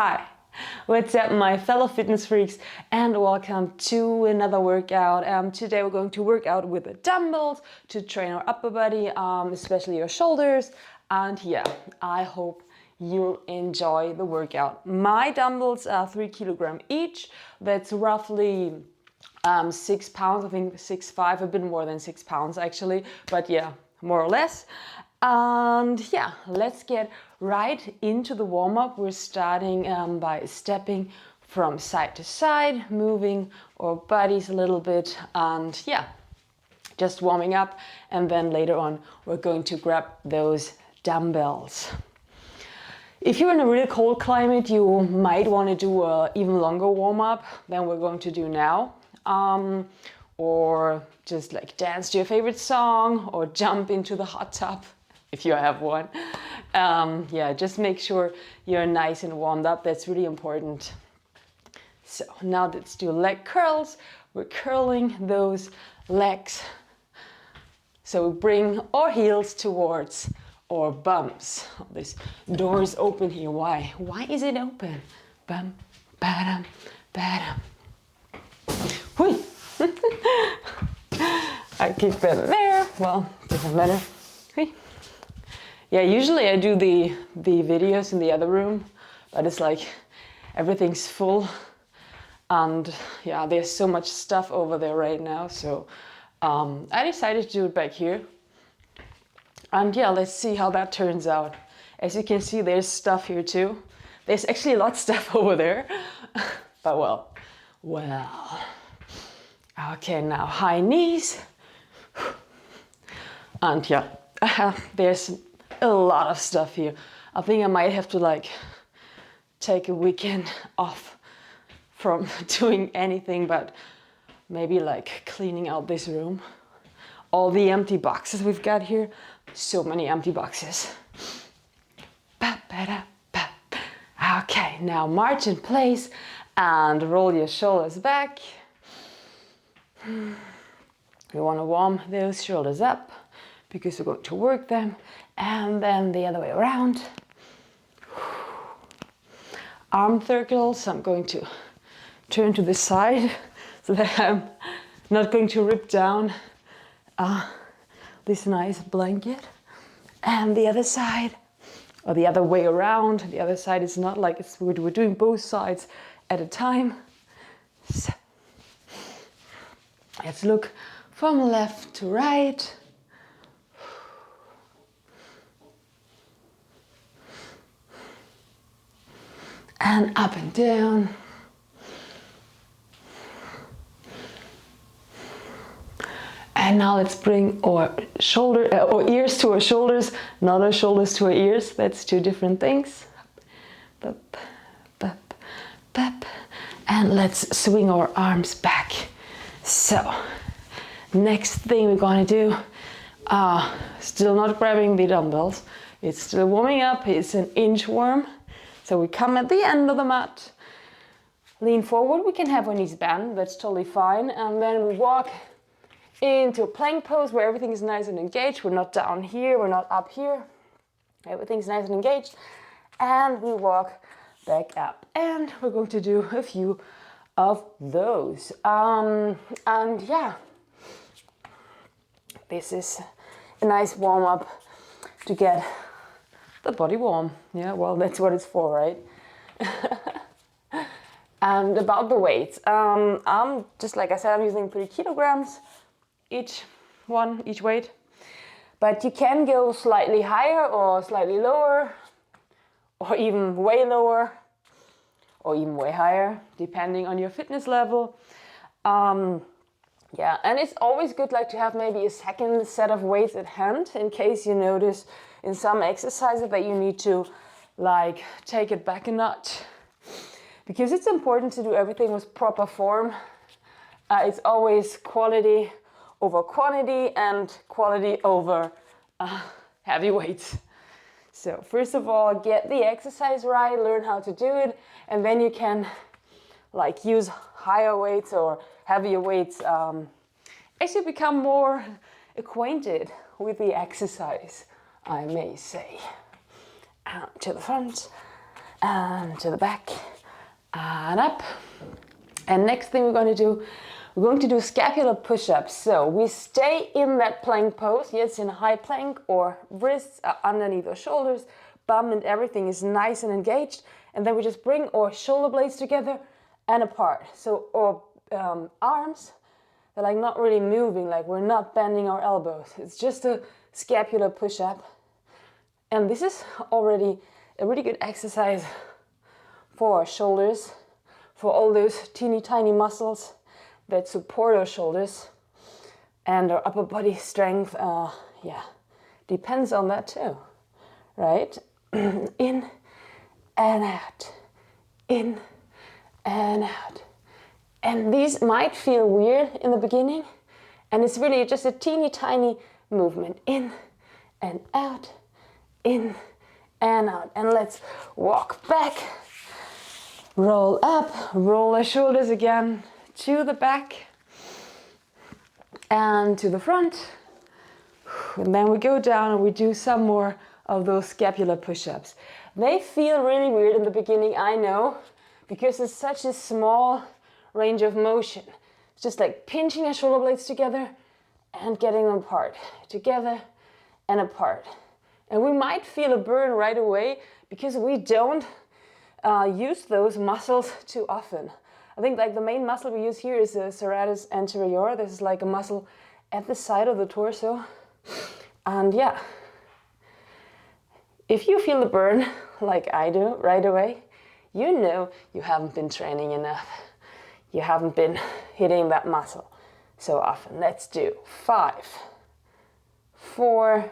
Hi, what's up my fellow fitness freaks, and welcome to another workout. Today we're going to work out with the dumbbells to train our upper body, especially your shoulders. And yeah, I hope you'll enjoy the workout. My dumbbells are 3 kilograms each. That's roughly 6 pounds, I think 6'5", a bit more than 6 pounds actually, but yeah, more or less. And yeah, let's get right into the warm-up. We're starting by stepping from side to side, moving our bodies a little bit, and yeah, just warming up. And then later on, we're going to grab those dumbbells. If you're in a really cold climate, you might want to do an even longer warm-up than we're going to do now. Or just like dance to your favorite song or jump into the hot tub if you have one. Yeah, just make sure you're nice and warmed up. That's really important. So now let's do leg curls. We're curling those legs. So we bring our heels towards our bums. Oh, this door is open here. Why? Why is it open? Bum, ba-dum, ba-dum. Hui. I keep it there. Well, doesn't matter. Hui. Yeah, usually I do the videos in the other room, but it's like everything's full, and yeah, there's so much stuff over there right now. So I decided to do it back here. And yeah, let's see how that turns out. As you can see, there's stuff here too. There's actually a lot of stuff over there, but well. Okay, now high knees. And yeah, there's a lot of stuff here. I think I might have to like take a weekend off from doing anything but maybe like cleaning out this room. All the empty boxes we've got here. So many empty boxes. Okay, now march in place and roll your shoulders back. You want to warm those shoulders up because we're going to work them, and then the other way around. Arm circles. I'm going to turn to the side so that I'm not going to rip down this nice blanket. And the other side, or the other way around. The other side is not like we're doing both sides at a time. So let's look from left to right. And up and down. And now let's bring our ears to our shoulders, not our shoulders to our ears. That's two different things. Bup, bup, bup. And let's swing our arms back. So, next thing we're going to do, still not grabbing the dumbbells. It's still warming up. It's an inchworm. So we come at the end of the mat, lean forward. We can have our knees bent. That's totally fine. And then we walk into a plank pose where everything is nice and engaged. We're not down here. We're not up here. Everything's nice and engaged. And we walk back up. And we're going to do a few of those. And yeah, this is a nice warm up to get the body warm. Yeah, well, that's what it's for, right? And about the weights, I'm just like I said, I'm using 3 kilograms each weight, but you can go slightly higher or slightly lower, or even way lower, or even way higher, depending on your fitness level. Yeah, and it's always good like to have maybe a second set of weights at hand in case you notice in some exercises that you need to like take it back a notch, because it's important to do everything with proper form. It's always quality over quantity and quality over heavy weights. So first of all, get the exercise right, learn how to do it, and then you can like use higher weights or heavier weights as you become more acquainted with the exercise, I may say. Out to the front and to the back, and up. And next thing we're going to do, we're going to do scapular push-ups. So we stay in that plank pose, yes, in a high plank, or wrists are underneath our shoulders, bum and everything is nice and engaged. And then we just bring our shoulder blades together and apart. So our arms, they're like not really moving, like we're not bending our elbows. It's just a scapular push-up. And this is already a really good exercise for our shoulders, for all those teeny tiny muscles that support our shoulders, and our upper body strength, depends on that too, right? In and out, in and out. And these might feel weird in the beginning, and it's really just a teeny tiny movement, in and out, in and out. And let's walk back, roll up, roll our shoulders again to the back and to the front. And then we go down and we do some more of those scapular push-ups. They feel really weird in the beginning, I know, because it's such a small range of motion. It's just like pinching our shoulder blades together and getting them apart, together and apart. And we might feel a burn right away because we don't use those muscles too often. I think like the main muscle we use here is the serratus anterior. This is like a muscle at the side of the torso. And yeah, if you feel the burn like I do right away, you know you haven't been training enough. You haven't been hitting that muscle so often. Let's do 5, 4,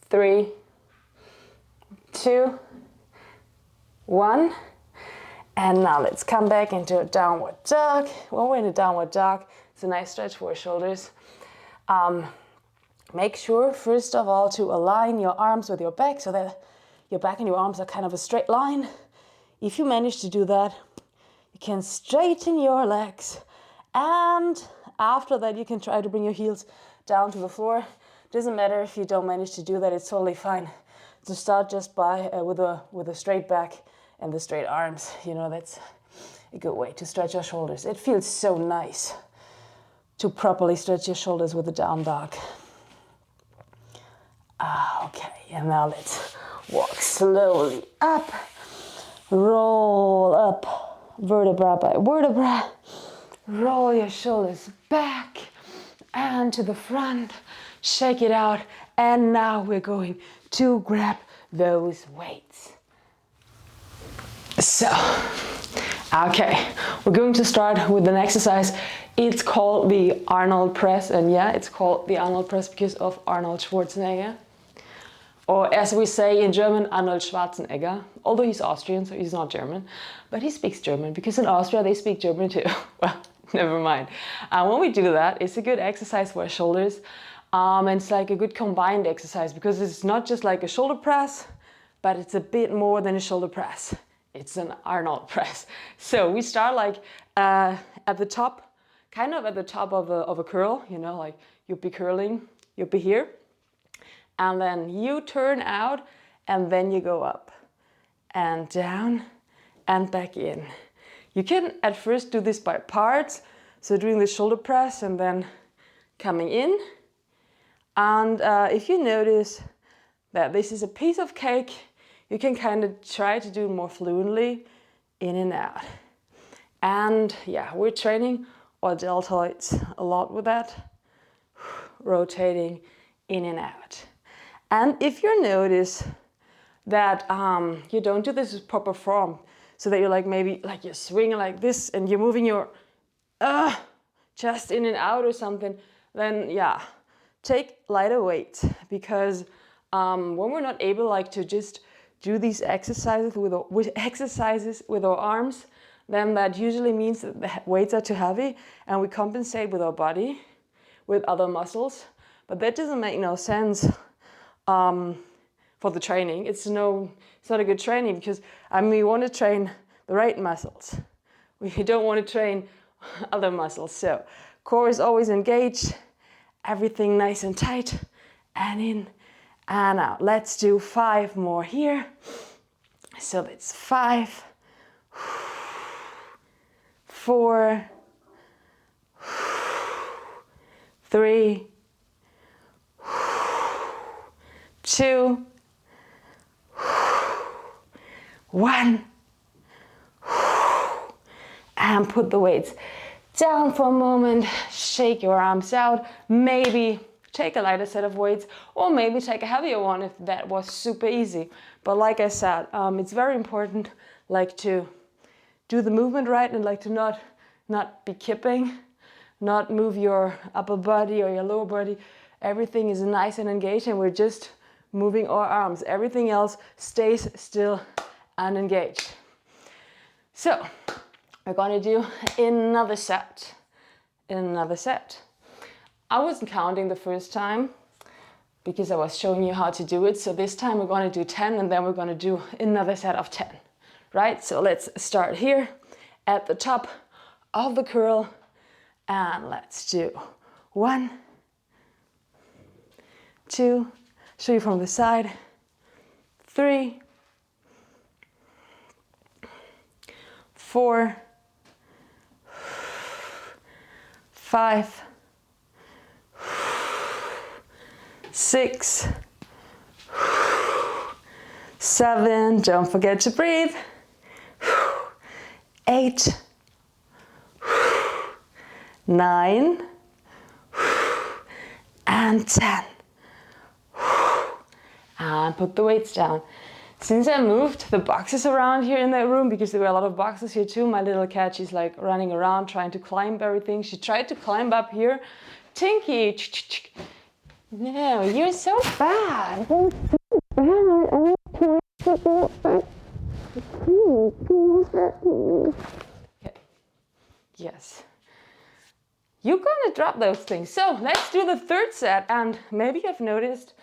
3, 2, 1. And now let's come back into a downward dog. When we're in a downward dog, it's a nice stretch for our shoulders. Make sure, first of all, to align your arms with your back so that your back and your arms are kind of a straight line. If you manage to do that, you can straighten your legs. And after that, you can try to bring your heels down to the floor. Doesn't matter if you don't manage to do that, it's totally fine. To start just by with a straight back and the straight arms. You know, that's a good way to stretch your shoulders. It feels so nice to properly stretch your shoulders with a down dog. Okay, and now let's walk slowly up, roll up, vertebra by vertebra, roll your shoulders back and to the front, shake it out, and now we're going to grab those weights. So, okay, we're going to start with an exercise. It's called the Arnold press, and yeah, it's called the Arnold press because of Arnold Schwarzenegger. Or as we say in German, Arnold Schwarzenegger. Although he's Austrian, so he's not German. But he speaks German, because in Austria they speak German too. Well, never mind. When we do that, it's a good exercise for our shoulders. And it's like a good combined exercise, because it's not just like a shoulder press, but it's a bit more than a shoulder press. It's an Arnold press. So we start like at the top, kind of at the top of a curl, you know, like you'll be curling, you'll be here. And then you turn out, and then you go up and down and back in. You can at first do this by parts, so doing the shoulder press and then coming in. And if you notice that this is a piece of cake, you can kind of try to do it more fluently, in and out. And yeah, we're training our deltoids a lot with that, rotating in and out. And if you notice that you don't do this with proper form, so that you're like maybe like you're swinging like this and you're moving your chest in and out or something, then yeah, take lighter weights, because when we're not able like to just do these exercises with our arms, then that usually means that the weights are too heavy, and we compensate with our body, with other muscles. But that doesn't make no sense for the training. It's not a good training, because I mean, we want to train the right muscles. We don't want to train other muscles. So core is always engaged, everything nice and tight, and in and out. Let's do 5 more here. So that's 5, 4, 3, 2, 1. And put the weights down for a moment, shake your arms out, maybe take a lighter set of weights, or maybe take a heavier one if that was super easy. But like I said, it's very important like to do the movement right and like to not be kipping, not move your upper body or your lower body. Everything is nice and engaged and we're just moving our arms. Everything else stays still and engaged. So we're going to do another set. I wasn't counting the first time because I was showing you how to do it. So this time we're going to do 10 and then we're going to do another set of 10, right? So let's start here at the top of the curl and let's do 1, 2, show you from the side, 3, 4, 5, 6, 7, don't forget to breathe, 8, 9, and 10. And put the weights down. Since I moved the boxes around here in that room, because there were a lot of boxes here too, my little cat, she's like running around trying to climb everything. She tried to climb up here. Tinky, no, you're so bad. Okay. Yes. You're gonna drop those things. So let's do the third set, and maybe you've noticed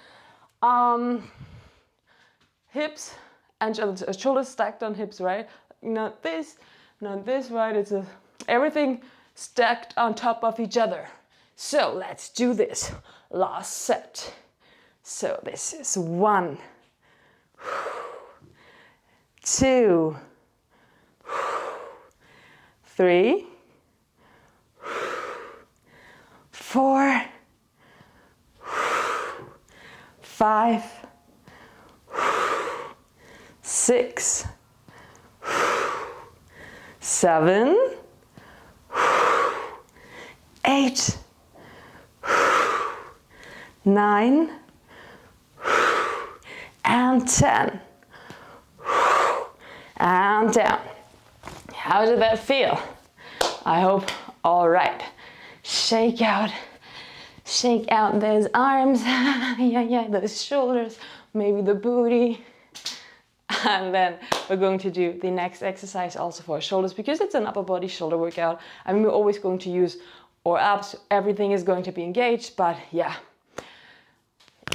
hips and shoulders stacked on hips, right? Not this, right? It's everything stacked on top of each other. So let's do this last set. So this is 1, 2, 3, 4, 5, 6, 7, 8, 9, and 10. And down. How did that feel? I hope all right. Shake out those arms, yeah, those shoulders, maybe the booty. And then we're going to do the next exercise also for our shoulders because it's an upper body shoulder workout. I mean, we're always going to use our abs, everything is going to be engaged, but yeah,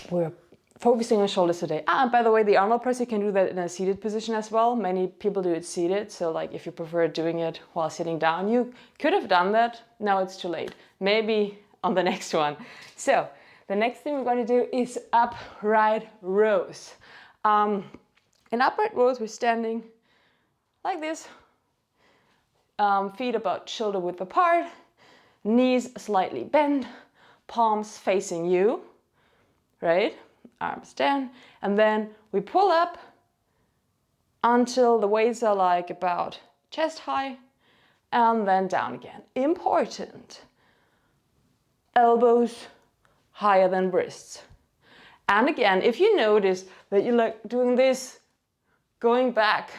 we're focusing on shoulders today. And by the way, the Arnold press, you can do that in a seated position as well. Many people do it seated, so like if you prefer doing it while sitting down, you could have done that. Now it's too late. Maybe on the next one. So the next thing we're going to do is upright rows. In upright rows, we're standing like this, feet about shoulder width apart, knees slightly bent, palms facing you, right? Arms down, and then we pull up until the weights are like about chest high, and then down again. Important. Elbows higher than wrists. And again, if you notice that you're like doing this, going back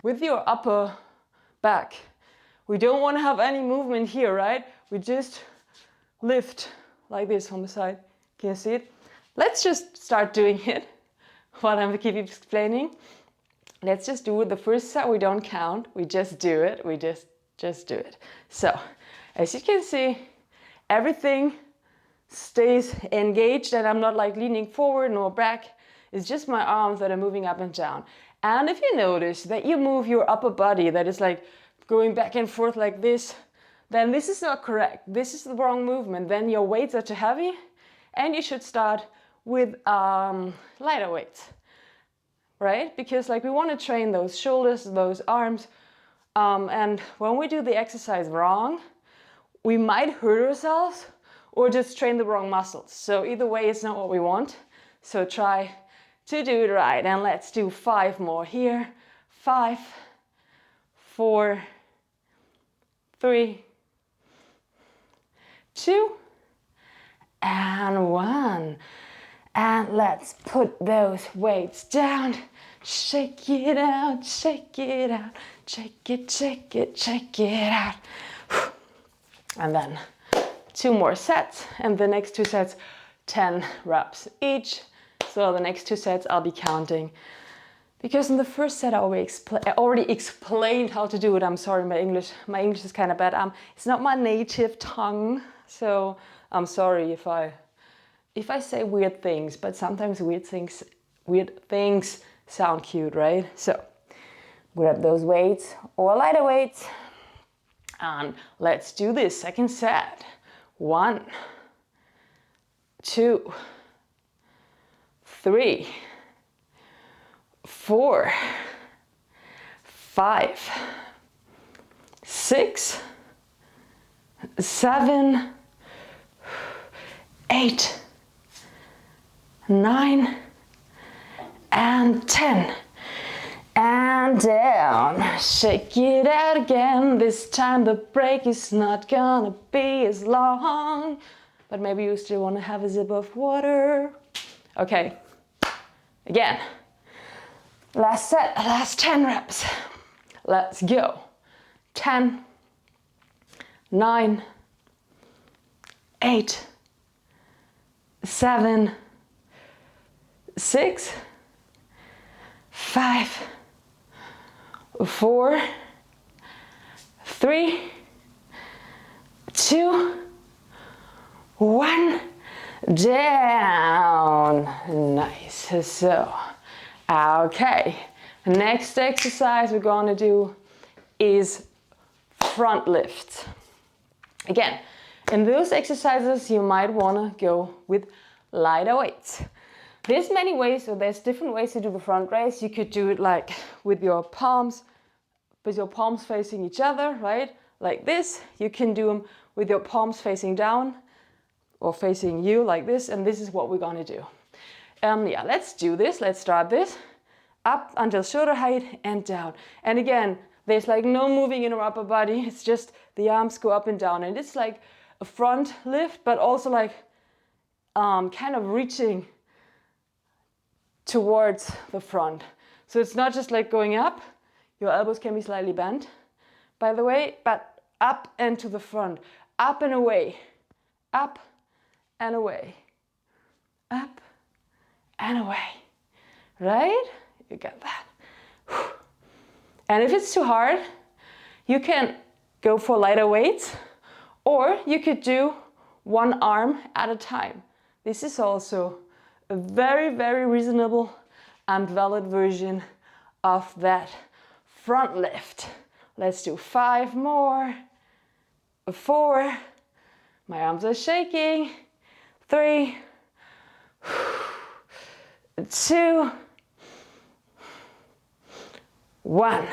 with your upper back, we don't want to have any movement here, right? We just lift like this on the side. Can you see it? Let's just start doing it while I keep explaining. Let's just do it. The first set we don't count, we just do it. We just do it. So, as you can see, everything stays engaged and I'm not like leaning forward nor back. It's just my arms that are moving up and down. And if you notice that you move your upper body, that is like going back and forth like this, then this is not correct. This is the wrong movement. Then your weights are too heavy and you should start with lighter weights, right? Because like we want to train those shoulders, those arms, and when we do the exercise wrong, we might hurt ourselves or just train the wrong muscles. So either way, it's not what we want. So try to do it right. And let's do 5 more here. 5, 4, 3, 2, and 1. And let's put those weights down. Shake it out, shake it out, shake it, shake it, shake it out. And then 2 more sets, and the next 2 sets, 10 reps each. So the next 2 sets I'll be counting. Because in the first set I already explained how to do it. I'm sorry, my English is kind of bad. It's not my native tongue, so I'm sorry if I say weird things, but sometimes weird things sound cute, right? So grab those weights or lighter weights, and let's do this second set. 1, 2, 3, 4, 5, 6, 7, 8, 9, and 10. And down. Shake it out again. This time the break is not gonna be as long. But maybe you still want to have a sip of water. Okay. Again. Last set, last 10 reps. Let's go. 10, 9, 8, 7, 6, 5, 4, 3, 2, 1, down. Nice. So, okay. Next exercise we're going to do is front lifts. Again, in those exercises you might want to go with lighter weights. There's many ways, so there's different ways to do the front raise. You could do it like with your palms facing each other, right? Like this. You can do them with your palms facing down or facing you like this, and this is what we're gonna do. Yeah, let's do this. Let's start this. Up until shoulder height and down. And again, there's like no moving in our upper body. It's just the arms go up and down, and it's like a front lift, but also like kind of reaching towards the front. So it's not just like going up. Your elbows can be slightly bent, by the way, but up and to the front, up and away, up and away, up and away, right? You get that. And if it's too hard, you can go for lighter weights, or you could do one arm at a time. This is also a very, very reasonable and valid version of that front lift. Let's do 5 more. 4. My arms are shaking. 3. 2. 1.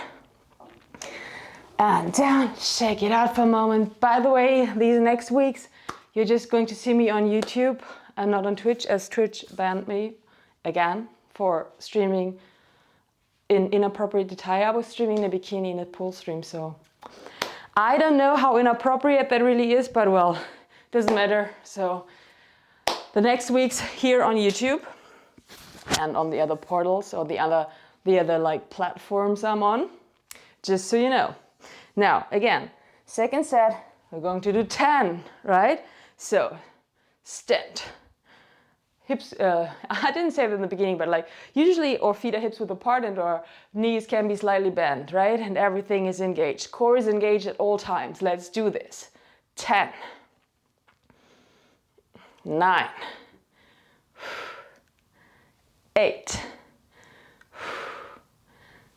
And down. Shake it out for a moment. By the way, these next weeks, you're just going to see me on YouTube and not on Twitch, as Twitch banned me again for streaming in inappropriate attire. I was streaming in a bikini in a pool stream, so I don't know how inappropriate that really is, but well, doesn't matter. So the next week's here on YouTube and on the other portals or the other like platforms I'm on, just so you know. Now again, second set, we're going to do 10, right? So stand. Hips, I didn't say that in the beginning, but like usually our feet are hips width apart and our knees can be slightly bent, right? And everything is engaged. Core is engaged at all times. Let's do this. 10, 9, 8,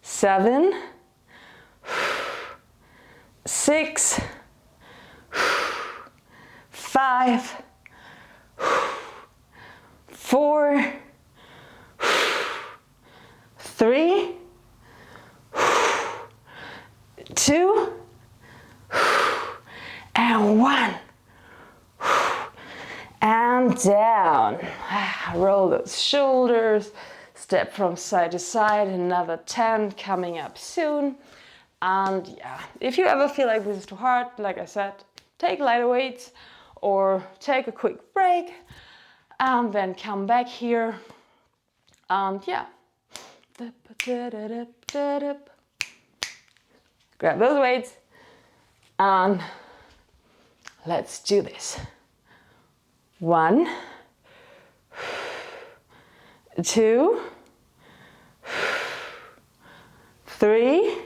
7, 6, 5, 4, 3, 2, and 1. And down. Roll those shoulders. Step from side to side. Another 10 coming up soon. And yeah, if you ever feel like this is too hard, like I said, take lighter weights or take a quick break and then come back here. And yeah. Grab those weights and let's do this. 1, 2, 3,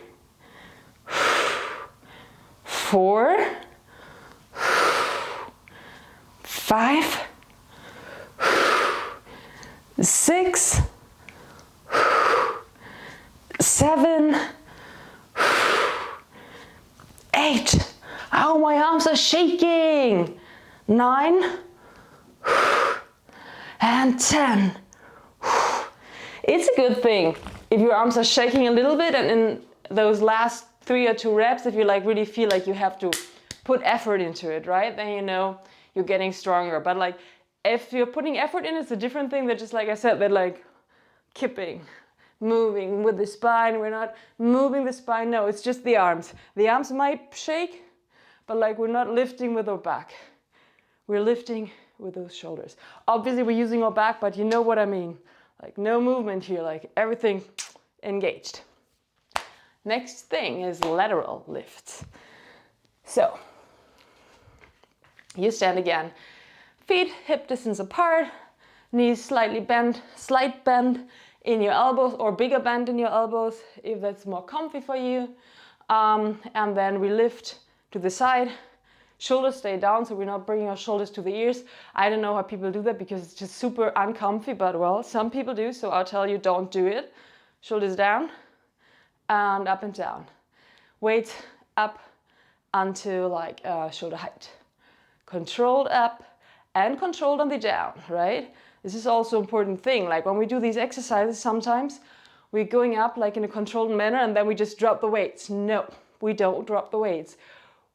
4, 5, 6, 7, 8. Oh, my arms are shaking. 9 and 10. It's a good thing if your arms are shaking a little bit, and in those last 3 or 2 reps, if you like really feel like you have to put effort into it, right? Then you know you're getting stronger. But like if you're putting effort in, it's a different thing. That just like I said, they're like kipping, moving with the spine. We're not moving the spine. No, it's just the arms. The arms might shake, but like we're not lifting with our back. We're lifting with those shoulders. Obviously we're using our back, but you know what I mean. Like no movement here, like everything engaged. Next thing is lateral lifts. So you stand again, feet hip distance apart, knees slightly bent, slight bend in your elbows or bigger bend in your elbows if that's more comfy for you. And then we lift to the side. Shoulders stay down, so we're not bringing our shoulders to the ears. I don't know how people do that because it's just super uncomfy, but well, some people do, so I'll tell you, don't do it. Shoulders down and up and down. Weight up until like shoulder height. Controlled up and controlled on the down, right? This is also an important thing. Like when we do these exercises, sometimes we're going up like in a controlled manner and then we just drop the weights. No, we don't drop the weights.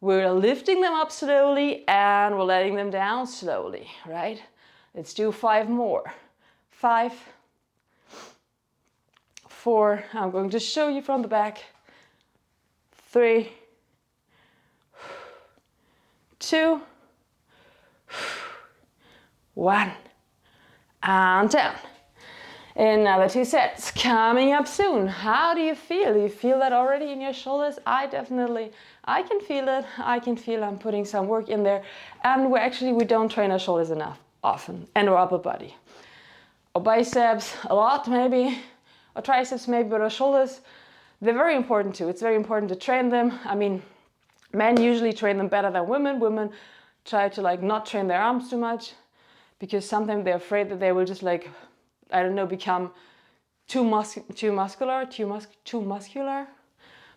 We're lifting them up slowly and we're letting them down slowly, right? Let's do 5 more. 5, 4, I'm going to show you from the back. 3, 2, 1, and down. Another 2 sets coming up soon. How do you feel? Do you feel that already in your shoulders? I can feel it. I can feel I'm putting some work in there. And we don't train our shoulders enough often, and our upper body. Our biceps a lot maybe, our triceps maybe, but our shoulders, they're very important too. It's very important to train them. I mean, men usually train them better than women. Women try to like not train their arms too much because sometimes they're afraid that they will just like, I don't know, become too muscular.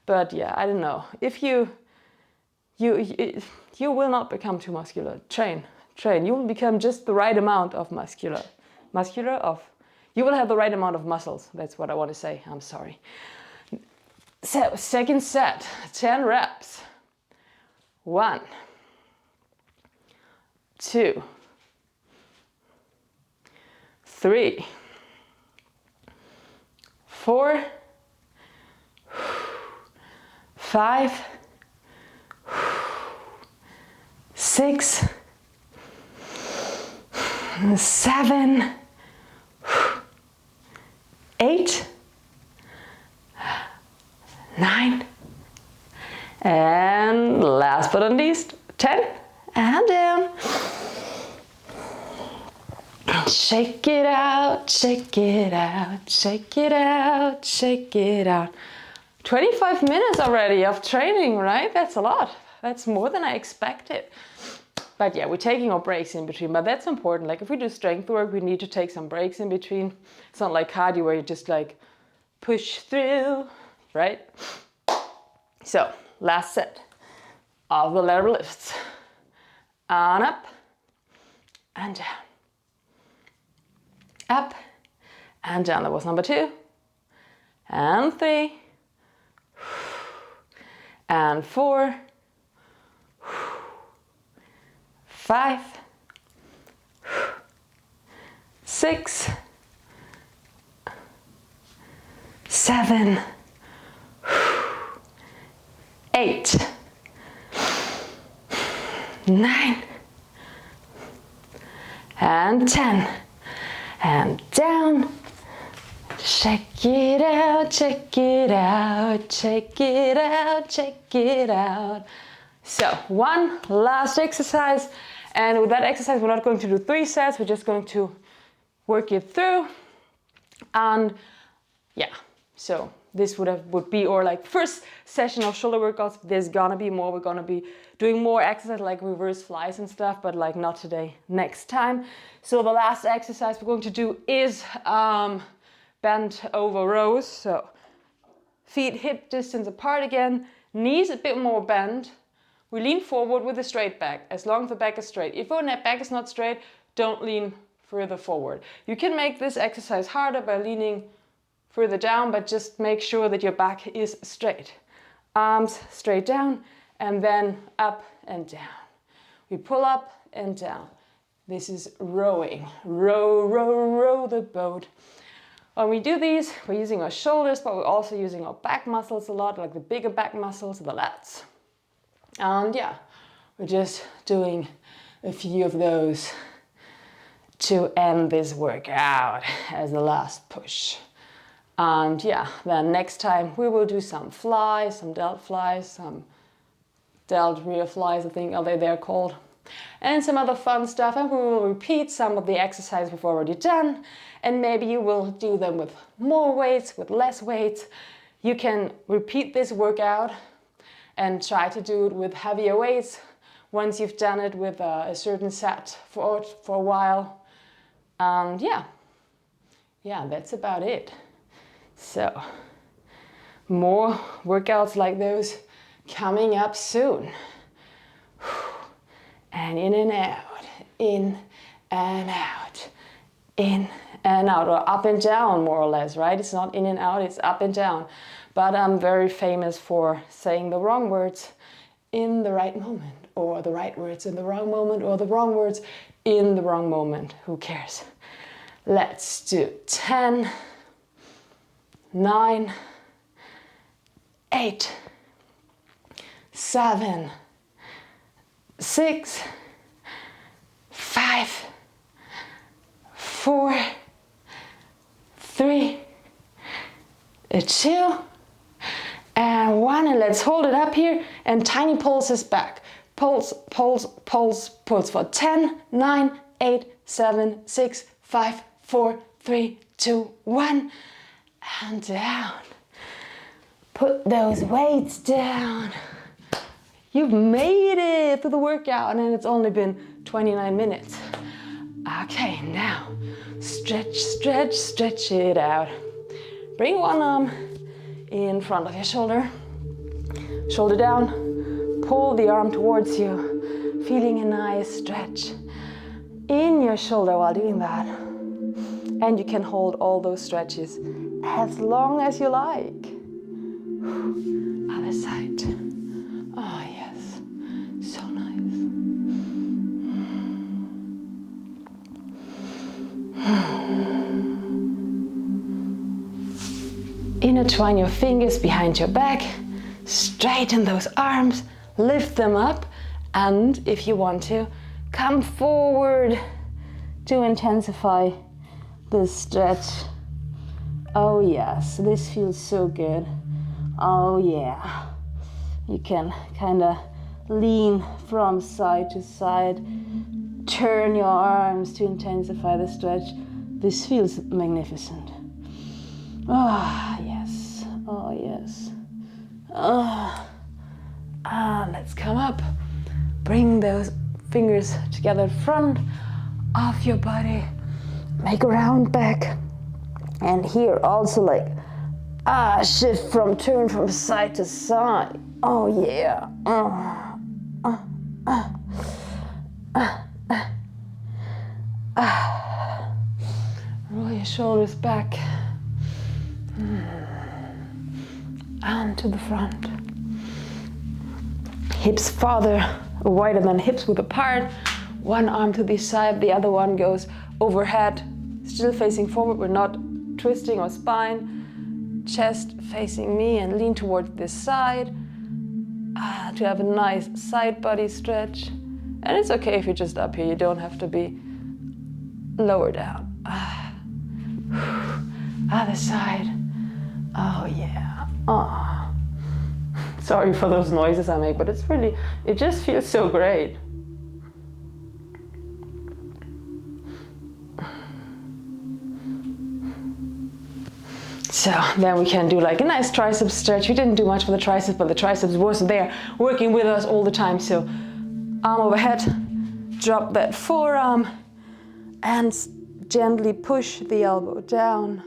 But yeah, I don't know. If you will not become too muscular. Train. You will become just the right amount of muscular. You will have the right amount of muscles. That's what I want to say. I'm sorry. So second set, 10 reps. 1, 2, 3, 4, 5, 6, 7, 8, 9, and last but not least, 10, and down. Shake it out, shake it out, shake it out, shake it out. 25 minutes already of training, right? That's a lot. That's more than I expected. But yeah, we're taking our breaks in between, but that's important. Like if we do strength work, we need to take some breaks in between. It's not like cardio where you just like push through, right? So last set of the lateral lifts. On up and down. Up and down. That was number 2. And 3. and 4, 5, 6, 7, 8, 9, and 10, and down. Check it out, check it out, check it out, check it out. So one last exercise, and with that exercise we're not going to do 3 sets, we're just going to work it through. And yeah, so this would be our like first session of shoulder workouts. There's gonna be more. We're gonna be doing more exercise like reverse flies and stuff, but like not today, next time. So the last exercise we're going to do is bent over rows. So feet hip distance apart again, knees a bit more bent. We lean forward with a straight back, as long as the back is straight. If your back is not straight, don't lean further forward. You can make this exercise harder by leaning further down, but just make sure that your back is straight. Arms straight down, and then up and down. We pull up and down. This is rowing. Row, row, row the boat. When we do these, we're using our shoulders, but we're also using our back muscles a lot, like the bigger back muscles, the lats. And yeah, we're just doing a few of those to end this workout as the last push. And yeah, then next time we will do some flies, some delt flies, some delt rear flies, I think they're called, and some other fun stuff. And we will repeat some of the exercises we've already done, and maybe you will do them with more weights, with less weights. You can repeat this workout and try to do it with heavier weights once you've done it with a certain set for a while. And yeah, that's about it. So more workouts like those coming up soon. And in and out, in and out, in and out, or up and down more or less, right? It's not in and out, it's up and down. But I'm very famous for saying the wrong words in the right moment, or the right words in the wrong moment, or the wrong words in the wrong moment. Who cares? Let's do 10, 9, 8, 7, 6, 5, 4, 3, 2, and 1. And let's hold it up here and tiny pulses back. Pulse, pulse, pulse, pulse for 10, 9, 8, 7, 6, 5, 4, 3, 2, 1. And down. Put those weights down. You've made it through the workout, and it's only been 29 minutes. Okay, now stretch, stretch, stretch it out. Bring one arm in front of your shoulder. Shoulder down. Pull the arm towards you, feeling a nice stretch in your shoulder while doing that. And you can hold all those stretches as long as you like. Other side. Oh yes, so nice. Intertwine your fingers behind your back, straighten those arms, lift them up, and if you want to, come forward to intensify this stretch. Oh yes, this feels so good. Oh yeah. You can kind of lean from side to side, turn your arms to intensify the stretch. This feels magnificent. Ah, yes. Oh yes. Let's come up. Bring those fingers together in front of your body. Make a round back. And here also like shift turn from side to side. Oh yeah. Roll your shoulders back and to the front. hips farther, wider than hips width apart. One arm to the side, the other one goes overhead, still facing forward. We're not twisting our spine. Chest facing me and lean towards this side to have a nice side body stretch. And it's okay if you're just up here. You don't have to be lower down. Other side. Oh yeah. Oh. Sorry for those noises I make, but it's really, it just feels so great. So then we can do like a nice tricep stretch. We didn't do much for the triceps, but the triceps was there working with us all the time. So arm overhead, drop that forearm and gently push the elbow down.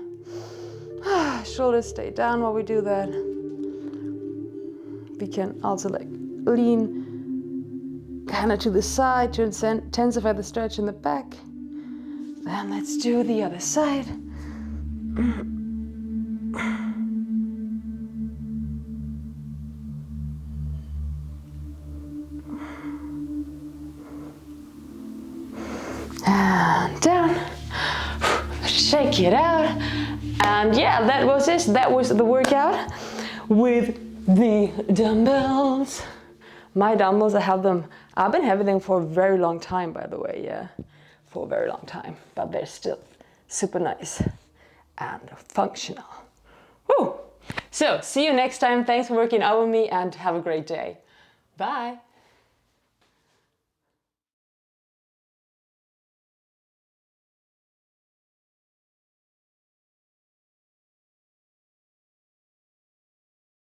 Shoulders stay down while we do that. We can also like lean kind of to the side to intensify the stretch in the back. Then let's do the other side. And down. Shake it out. And yeah, that was it. That was the workout with the dumbbells. My dumbbells, I've been having them for a very long time, by the way, yeah. For a very long time, but they're still super nice and functional. Woo! So, see you next time. Thanks for working out with me and have a great day. Bye.